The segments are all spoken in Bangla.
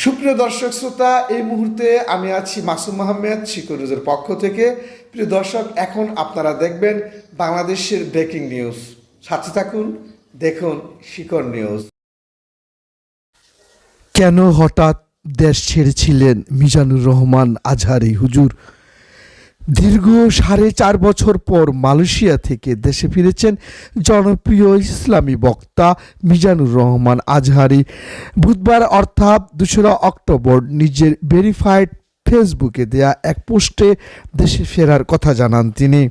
সুপ্রিয় দর্শক শ্রোতা, এই মুহূর্তে আমি আছি মাসুম আহমেদ শিকর নিউজের পক্ষ থেকে। প্রিয় দর্শক, এখন আপনারা দেখবেন বাংলাদেশের ব্রেকিং নিউজ। সাথে থাকুন, দেখুন শিকর নিউজ। কেন হঠাৎ দেশ ছেড়েছিলেন মিজানুর রহমান আজহারী হুজুর? দীর্ঘ 4.5 বছর পর মালয়েশিয়া থেকে দেশে ফিরেছেন জনপ্রিয় ইসলামী বক্তা মিজানুর রহমান আজহারী। বুধবার অর্থাৎ 2রা অক্টোবর নিজের ভেরিফাইড ফেসবুকে দেয়া এক পোস্টে দেশে ফেরার কথা জানান তিনি।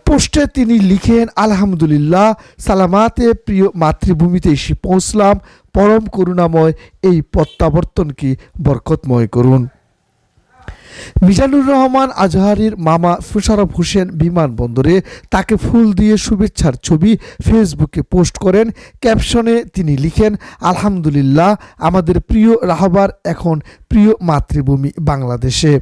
পোস্টে তিনি লিখেন, আলহামদুলিল্লাহ, সালামাতে প্রিয় মাতৃভূমিতে এসে পৌঁছলাম। পরম করুণাময় এই প্রত্যাবর্তনকে বরকতময় করুন। মিজানুর রহমান আজহারীর মামা মোশাররফ হোসেন বিমানবন্দরে তাকে ফুল দিয়ে শুভেচ্ছার ছবি ফেসবুকে পোস্ট করেন। ক্যাপশনে তিনি লিখেন, আলহামদুলিল্লাহ, আমাদের প্রিয় রাহবার এখন প্রিয় মাতৃভূমি বাংলাদেশে।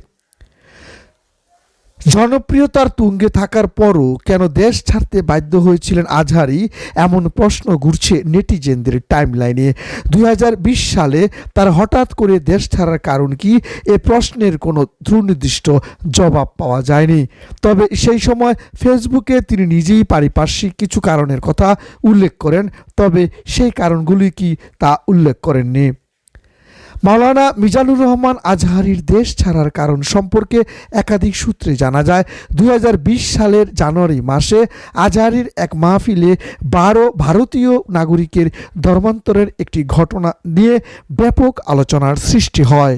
জনপ্রিয়তার তুঙ্গে থাকার পরও কেন দেশ ছাড়তে বাধ্য হয়েছিলেন আজহারী, এমন প্রশ্ন ঘুরছে নেটিজেনদের টাইমলাইনে। 2020 সালে তার হঠাৎ করে দেশ ছাড়ার কারণ কি, এ প্রশ্নের কোনো সুনির্দিষ্ট জবাব পাওয়া যায়নি। তবে সেই সময় ফেসবুকে তিনি নিজেই পারিপার্শ্বিক কিছু কারণের কথা উল্লেখ করেন, তবে সেই কারণগুলি কি তা উল্লেখ করেননি। মাওলানা মিজানুর রহমান আজহারীর দেশ ছাড়ার কারণ সম্পর্কে একাধিক সূত্রে জানা যায়, 2020 সালের জানুয়ারি মাসে আজহারীর এক মাহফিলে 12 ভারতীয় নাগরিকের ধর্মান্তরের একটি ঘটনা নিয়ে ব্যাপক আলোচনার সৃষ্টি হয়।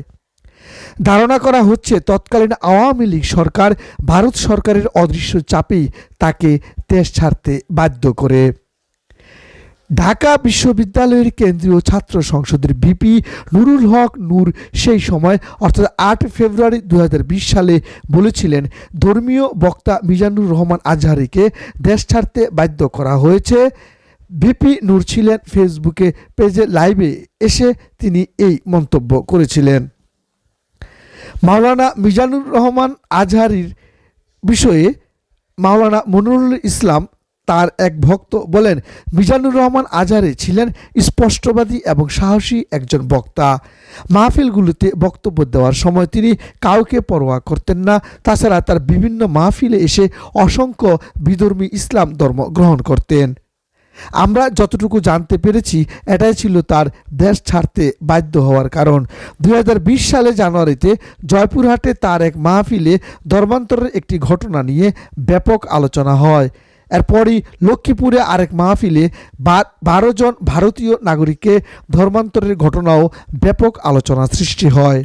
ধারণা করা হচ্ছে তৎকালীন আওয়ামী লীগ সরকার ভারত সরকারের অদৃশ্য চাপেই তাকে দেশ ছাড়তে বাধ্য করে। ঢাকা বিশ্ববিদ্যালয়ের কেন্দ্রীয় ছাত্র সংসদের ভিপি নুরুল হক নূর সেই সময় অর্থাৎ 8 ফেব্রুয়ারি 2020 সালে বলেছিলেন, ধর্মীয় বক্তা মিজানুর রহমান আজহারীকে দেশ ছাড়তে বাধ্য করা হয়েছে। ভিপি নূর ছিলেন ফেসবুকে পেজে লাইভে এসে তিনি এই মন্তব্য করেছিলেন। মাওলানা মিজানুর রহমান আজহারীর বিষয়ে মাওলানা মনিরুল ইসলাম তার এক ভক্ত বলেন, মিজানুর রহমান আজহারী ছিলেন স্পষ্টবাদী এবং সাহসী একজন বক্তা। মাহফিলগুলোতে বক্তব্য দেওয়ার সময় তিনি কাউকে পরোয়া করতেন না। তাছাড়া তার বিভিন্ন মাহফিলে এসে অসংখ্য বিধর্মী ইসলাম ধর্ম গ্রহণ করতেন। আমরা যতটুকু জানতে পেরেছি এটাই ছিল তার দেশ ছাড়তে বাধ্য হওয়ার কারণ। 2020 সালে জানুয়ারিতে জয়পুরহাটে তার এক মাহফিলে ধর্মান্তরের একটি ঘটনা নিয়ে ব্যাপক আলোচনা হয়। এরপরই লক্ষ্মীপুরে আরেক মাহফিলে 12 জন ভারতীয় নাগরিককে ধর্মান্তরের ঘটনাও ব্যাপক আলোচনা সৃষ্টি হয়।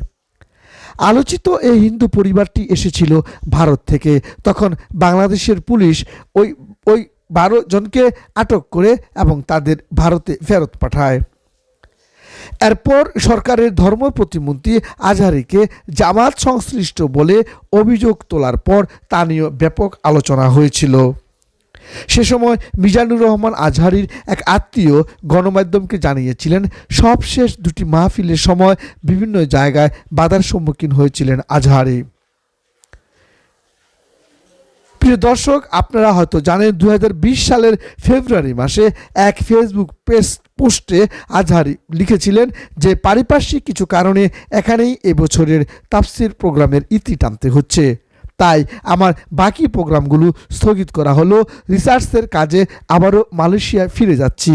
আলোচিত এই হিন্দু পরিবারটি এসেছিল ভারত থেকে। তখন বাংলাদেশের পুলিশ ওই 12 জনকে আটক করে এবং তাদের ভারতে ফেরত পাঠায়। এরপর সরকারের ধর্ম প্রতিমন্ত্রী আজহারীকে জামাত সংশ্লিষ্ট বলে অভিযোগ তোলার পর তা নিয়ে ব্যাপক আলোচনা হয়েছিল। সে সময় মিজানুর রহমান আজহারীর এক আত্মীয় গণমাধ্যমকে জানিয়েছিলেন, সবশেষ 2টি মাহফিলের সময় বিভিন্ন জায়গায় বাধার সম্মুখীন হয়েছিলেন আজহারী। প্রিয় দর্শক, আপনারা হয়তো জানেন 2020 সালের ফেব্রুয়ারি মাসে এক ফেসবুক পোস্টে আজহারী লিখেছিলেন যে পারিপার্শ্বিক কিছু কারণে এখানেই এবছরের তাফসির প্রোগ্রামের ইতি টানতে হচ্ছে, তাই আমার বাকি প্রোগ্রামগুলো স্থগিত করা হলো। রিসার্চের কাজে আবারও মালয়েশিয়ায় ফিরে যাচ্ছি।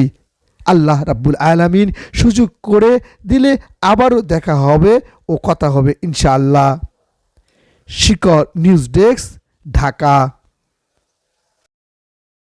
আল্লাহ রাব্বুল আলামিন সুযোগ করে দিলে আবারও দেখা হবে ও কথা হবে ইনশাআল্লাহ। শিকর নিউজ ডেস্ক, ঢাকা।